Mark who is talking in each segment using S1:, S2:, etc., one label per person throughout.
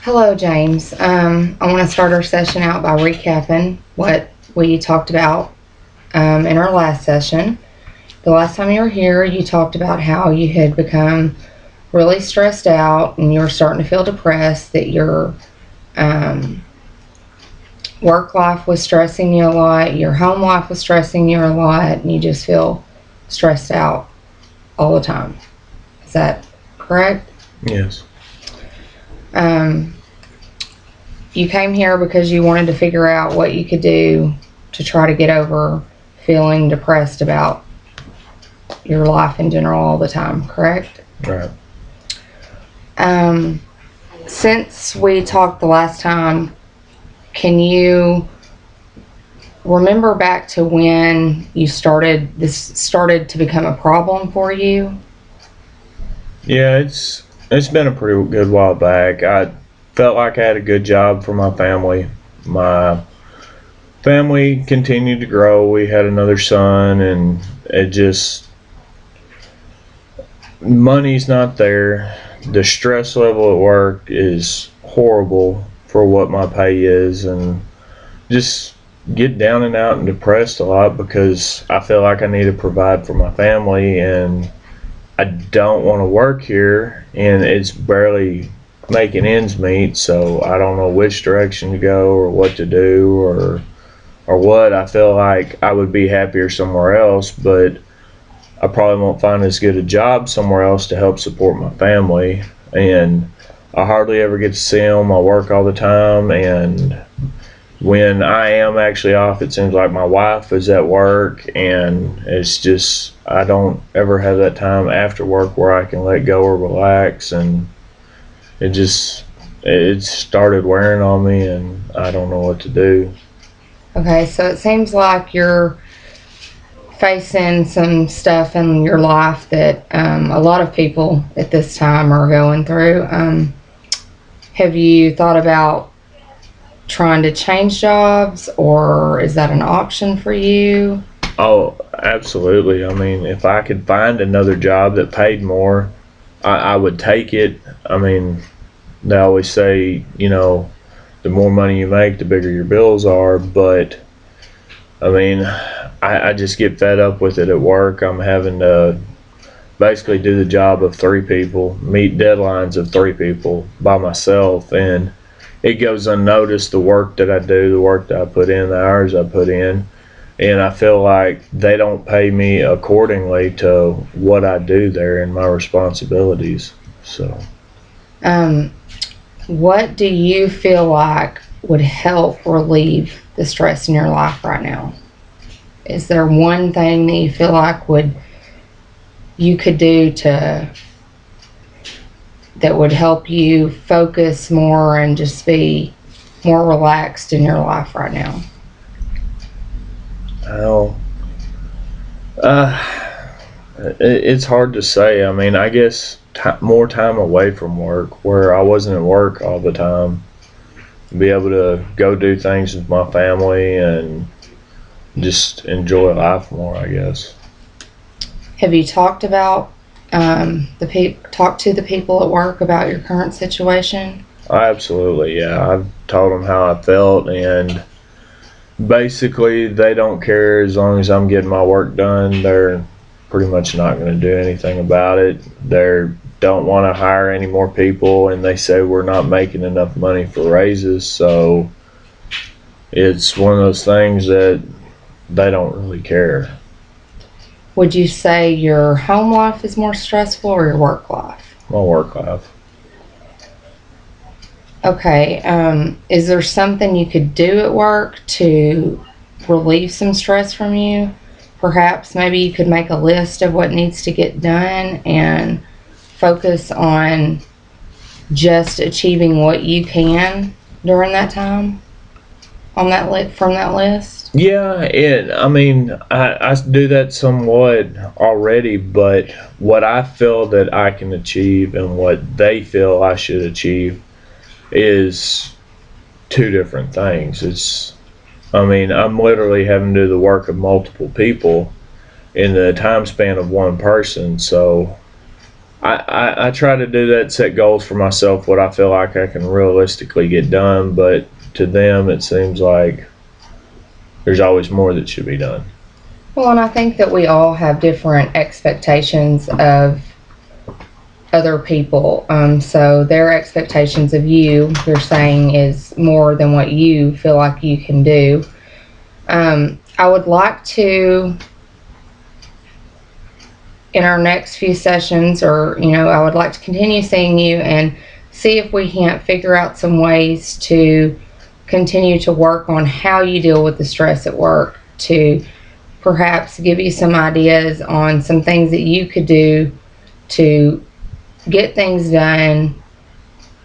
S1: Hello, James. I want to start our session out by recapping what we talked about in our last session. The last time you were here, you talked about how you had become really stressed out and you were starting to feel depressed, that your um, work life was stressing you a lot, your home life was stressing you a lot, and you just feel stressed out all the time. Is that correct?
S2: Yes.
S1: Um, you came here because you wanted to figure out what you could do to try to get over feeling depressed about your life in general all the time, correct?
S2: Right.
S1: Um, since we talked the last time, can you remember back to when this started to become a problem for you?
S2: Yeah, it's been a pretty good while back. I felt like I had a good job for my family. My family continued to grow. We had another son, and it just money's not there. The stress level at work is horrible for what my pay is, and just get down and out and depressed a lot because I feel like I need to provide for my family, and I don't want to work here, and it's barely making ends meet. So I don't know which direction to go or what to do or what. I feel like I would be happier somewhere else, but I probably won't find as good a job somewhere else to help support my family. And I hardly ever get to see them. I work all the time, and when I am actually off, it seems like my wife is at work, and it's just I don't ever have that time after work where I can let go or relax, and it just it started wearing on me, and I don't know what to do.
S1: Okay, so it seems like you're facing some stuff in your life that a lot of people at this time are going through. Have you thought about trying to change jobs, or is that an option for you?
S2: Oh, absolutely. I mean, if I could find another job that paid more, I would take it. I mean, they always say, the more money you make, the bigger your bills are, but I mean, I just get fed up with it at work. I'm having to basically do the job of three people, meet deadlines of three people by myself, and it goes unnoticed the work that I do, the work that I put in, the hours I put in, and I feel like they don't pay me accordingly to what I do there and my responsibilities. So,
S1: Um, what do you feel like would help relieve the stress in your life right now? Is there one thing that you feel like you could do to that would help you focus more and just be more relaxed in your life right now?
S2: well, it's hard to say. I mean, I guess more time away from work, where I wasn't at work all the time, be able to go do things with my family and just enjoy life more, I guess.
S1: Have you talked about talked to the people at work about your current situation?
S2: Absolutely, yeah. I've told them how I felt, and basically, they don't care as long as I'm getting my work done. They're pretty much not going to do anything about it. They don't want to hire any more people, and they say we're not making enough money for raises. So it's one of those things that they don't really care.
S1: Would you say your home life is more stressful or your work life?
S2: My work life.
S1: Okay. Is there something you could do at work to relieve some stress from you? Perhaps maybe you could make a list of what needs to get done and focus on just achieving what you can during that time on from that list.
S2: Yeah, I mean, I do that somewhat already, but what I feel that I can achieve and what they feel I should achieve is two different things. I mean, I'm literally having to do the work of multiple people in the time span of one person. So I try to do that, set goals for myself, what I feel like I can realistically get done, but to them it seems like there's always more that should be done.
S1: Well, and I think that we all have different expectations of other people. So their expectations of you, you're saying, is more than what you feel like you can do. I would like to, in our next few sessions, or, I would like to continue seeing you and see if we can't figure out some ways to continue to work on how you deal with the stress at work, to perhaps give you some ideas on some things that you could do to get things done,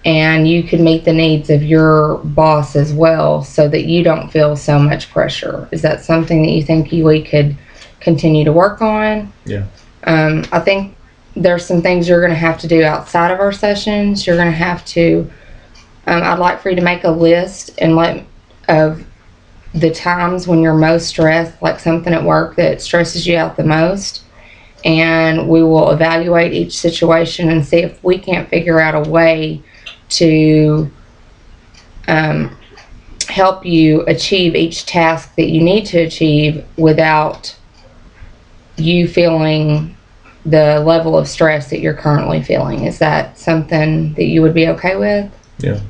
S1: and you could meet the needs of your boss as well, so that you don't feel so much pressure. Is that something that you think we could continue to work on?
S2: Yeah.
S1: I think there's some things you're going to have to do outside of our sessions. You're going to have to, I'd like for you to make a list of the times when you're most stressed, like something at work that stresses you out the most. And we will evaluate each situation and see if we can't figure out a way to help you achieve each task that you need to achieve without you feeling the level of stress that you're currently feeling. Is that something that you would be okay with?
S2: Yeah.